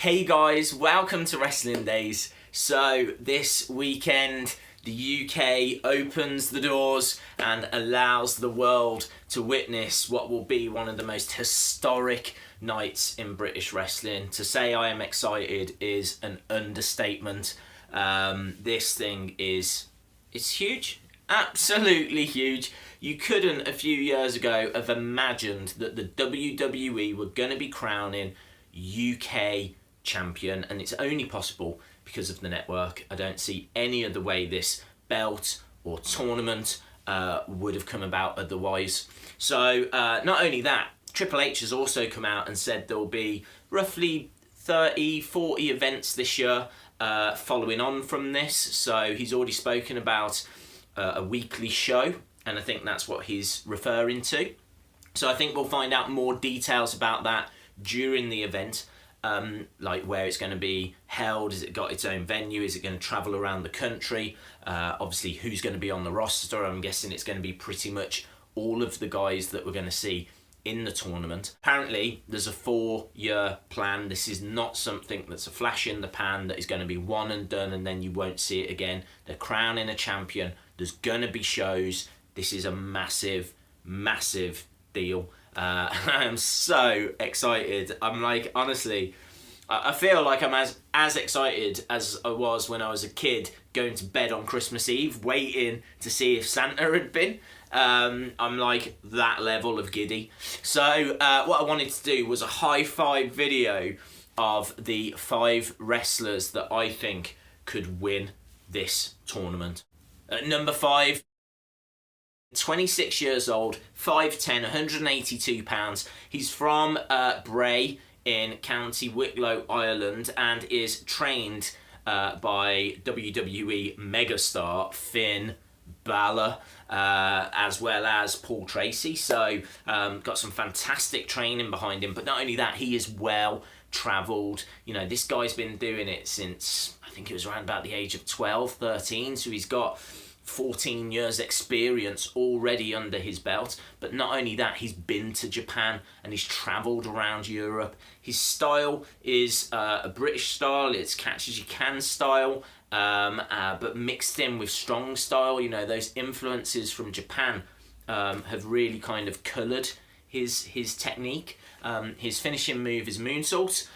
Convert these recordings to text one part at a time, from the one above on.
Hey guys, welcome to Wrestling Days. So this weekend the UK opens the doors and allows the world to witness what will be one of the most historic nights in British wrestling. To say I am excited is an understatement. This thing it's huge, absolutely huge. You couldn't a few years ago have imagined that the WWE were going to be crowning UK champion, and it's only possible because of the network. I don't see any other way this belt or tournament would have come about otherwise. So not only that, Triple H has also come out and said there will be roughly 30-40 events this year following on from this. So he's already spoken about a weekly show, and I think that's what he's referring to. So I think we'll find out more details about that during the event. Like where it's going to be held, has it got its own venue, is it going to travel around the country, obviously who's going to be on the roster. I'm guessing it's going to be pretty much all of the guys that we're going to see in the tournament. Apparently there's a 4-year plan. This is not something that's a flash in the pan that is going to be one and done and then you won't see it again. They're crowning a champion. There's going to be shows. This is a massive deal. I am so excited. I'm like, honestly, I feel like I'm as excited as I was when I was a kid going to bed on Christmas Eve waiting to see if Santa had been. I'm like that level of giddy. So what I wanted to do was a high five video of the 5 wrestlers that I think could win this tournament. At number 5, 26 years old, 5'10", 182 pounds. He's from Bray in County Wicklow, Ireland, and is trained by WWE megastar Finn Balor, as well as Paul Tracy. So got some fantastic training behind him. But not only that, he is well travelled. You know, this guy's been doing it since, I think it was around about the age of 12, 13. So he's got 14 years experience already under his belt. But not only that, he's been to Japan and he's travelled around Europe. His style is a British style. It's catch as you can style, but mixed in with strong style. You know, those influences from Japan have really kind of coloured his technique. His finishing move is moonsault.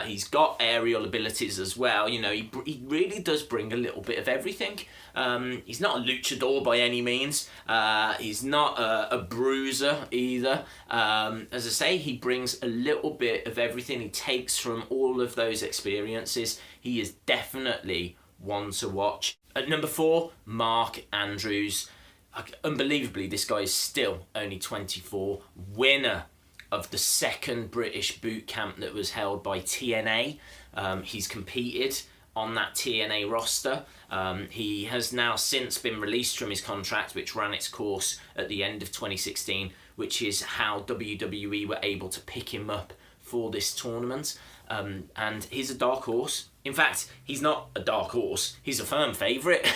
He's got aerial abilities as well. You know, he really does bring a little bit of everything. He's not a luchador by any means. He's not a bruiser either. As I say, he brings a little bit of everything. He takes from all of those experiences. He is definitely one to watch. At number 4, Mark Andrews. Unbelievably, this guy is still only 24, winner of the 2nd British boot camp that was held by TNA. He's competed on that TNA roster. He has now since been released from his contract, which ran its course at the end of 2016, which is how WWE were able to pick him up for this tournament. And he's a dark horse. In fact, he's not a dark horse. He's a firm favourite,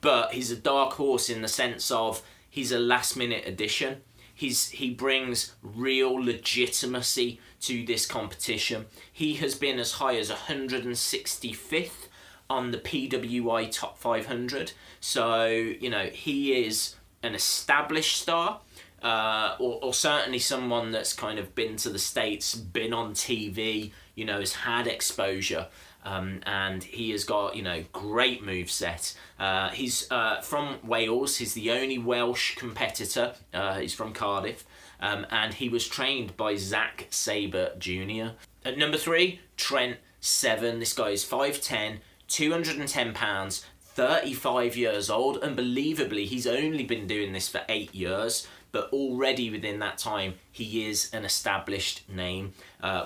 but he's a dark horse in the sense of he's a last-minute addition. He brings real legitimacy to this competition. He has been as high as 165th on the PWI Top 500. So, you know, he is an established star, or certainly someone that's kind of been to the States, been on TV, you know, has had exposure. And he has got, you know, great moveset. He's from Wales. He's the only Welsh competitor. He's from Cardiff. And he was trained by Zack Sabre Jr. At number 3, Trent Seven. This guy is 5'10", 210 pounds, 35 years old. Unbelievably, he's only been doing this for 8 years. But already within that time, he is an established name.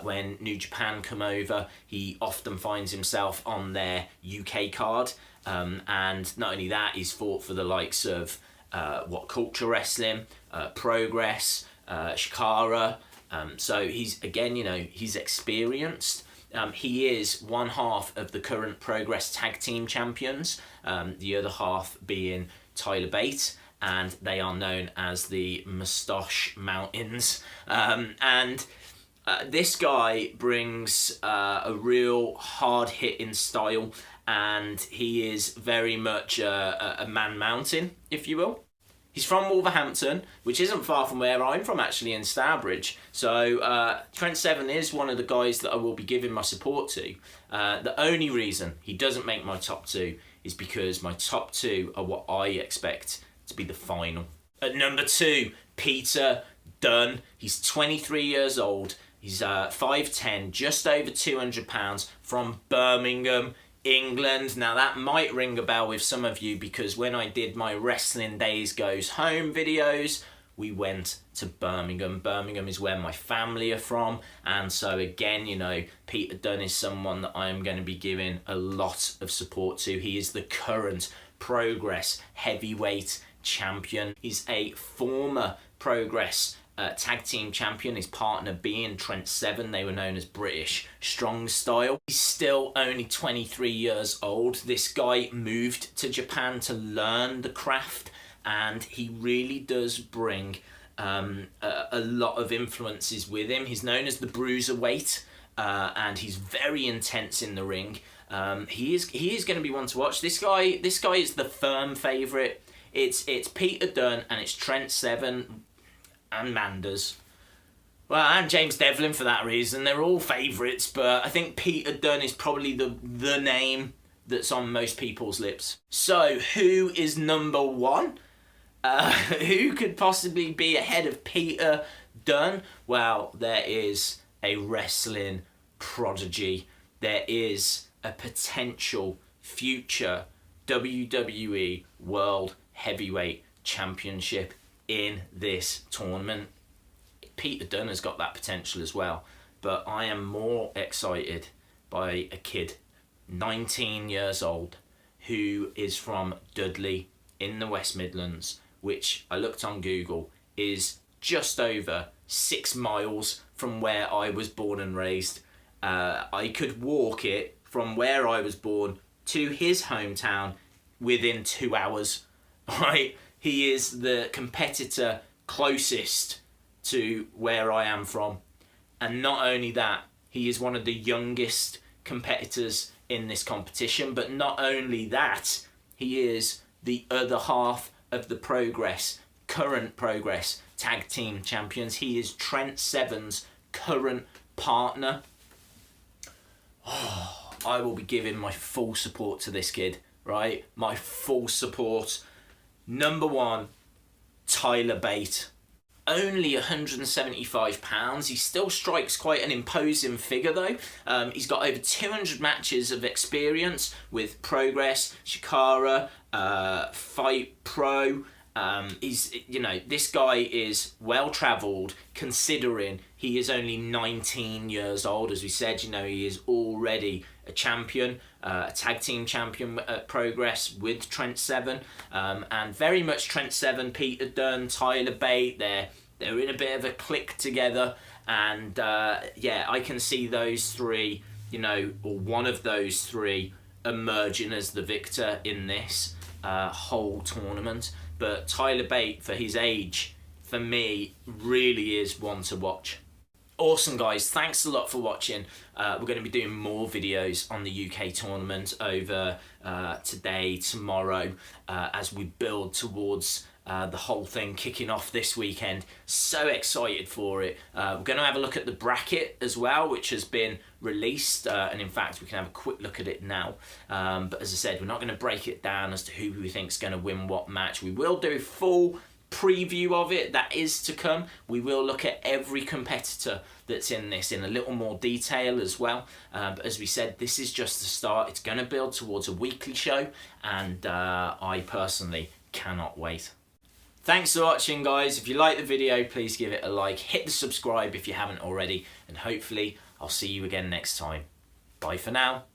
When New Japan come over, he often finds himself on their UK card. And not only that, he's fought for the likes of What Culture Wrestling, Progress, Shikara. So he's, again, you know, he's experienced. He is one half of the current Progress Tag Team Champions, the other half being Tyler Bate. And they are known as the Moustache Mountains. And This guy brings a real hard-hitting style, and he is very much a man mountain, if you will. He's from Wolverhampton, which isn't far from where I'm from, actually, in Stourbridge. So Trent Seven is one of the guys that I will be giving my support to. The only reason he doesn't make my top two is because my top two are what I expect to be the final. At number 2, Peter Dunne. He's 23 years old. He's 5'10", just over 200 pounds, from Birmingham, England. Now that might ring a bell with some of you, because when I did my Wrestling Days Goes Home videos, we went to Birmingham. Birmingham is where my family are from, and so again, you know, Peter Dunne is someone that I am going to be giving a lot of support to. He is the current Progress heavyweight champion. He's a former Progress tag team champion, his partner being Trent Seven. They were known as British Strong Style. He's still only 23 years old. This guy moved to Japan to learn the craft, and he really does bring a lot of influences with him. He's known as the Bruiserweight, and he's very intense in the ring. He is going to be one to watch. This guy is the firm favourite. It's Peter Dunne and it's Trent Seven and Manders. Well, and James Devlin for that reason. They're all favourites, but I think Peter Dunne is probably the name that's on most people's lips. So, who is number 1? Who could possibly be ahead of Peter Dunne? Well, there is a wrestling prodigy. There is a potential future WWE World Heavyweight Championship in this tournament. Peter Dunne has got that potential as well, but I am more excited by a kid, 19 years old, who is from Dudley in the West Midlands, which I looked on Google is just over 6 miles from where I was born and raised. I could walk it from where I was born to his hometown within 2 hours, right? He is the competitor closest to where I am from. And not only that, he is one of the youngest competitors in this competition, but not only that, he is the other half of the current Progress Tag Team Champions. He is Trent Seven's current partner. Oh, I will be giving my full support to this kid, right? My full support. Number 1, Tyler Bate. Only £175. He still strikes quite an imposing figure though. He's got over 200 matches of experience with Progress, Shikara, Fight Pro. This guy is well travelled, considering he is only 19 years old. As we said, he is already a champion, a tag team champion at Progress with Trent Seven, and very much Trent Seven, Peter Dunne, Tyler Bate. They're in a bit of a clique together, and I can see those three, or one of those three, emerging as the victor in this whole tournament. But Tyler Bate, for his age, for me, really is one to watch. Awesome, guys. Thanks a lot for watching. We're going to be doing more videos on the UK tournament over today, tomorrow, as we build towards the whole thing kicking off this weekend. So excited for it. We're going to have a look at the bracket as well, which has been released, and in fact we can have a quick look at it now. But as I said, we're not going to break it down as to who we think is going to win what match. We will do a full preview of it. That is to come. We will look at every competitor that's in this in a little more detail as well. But as we said, this is just the start. It's going to build towards a weekly show, and I personally cannot wait. Thanks for watching, guys. If you like the video, please give it a like. Hit the subscribe if you haven't already. And hopefully, I'll see you again next time. Bye for now.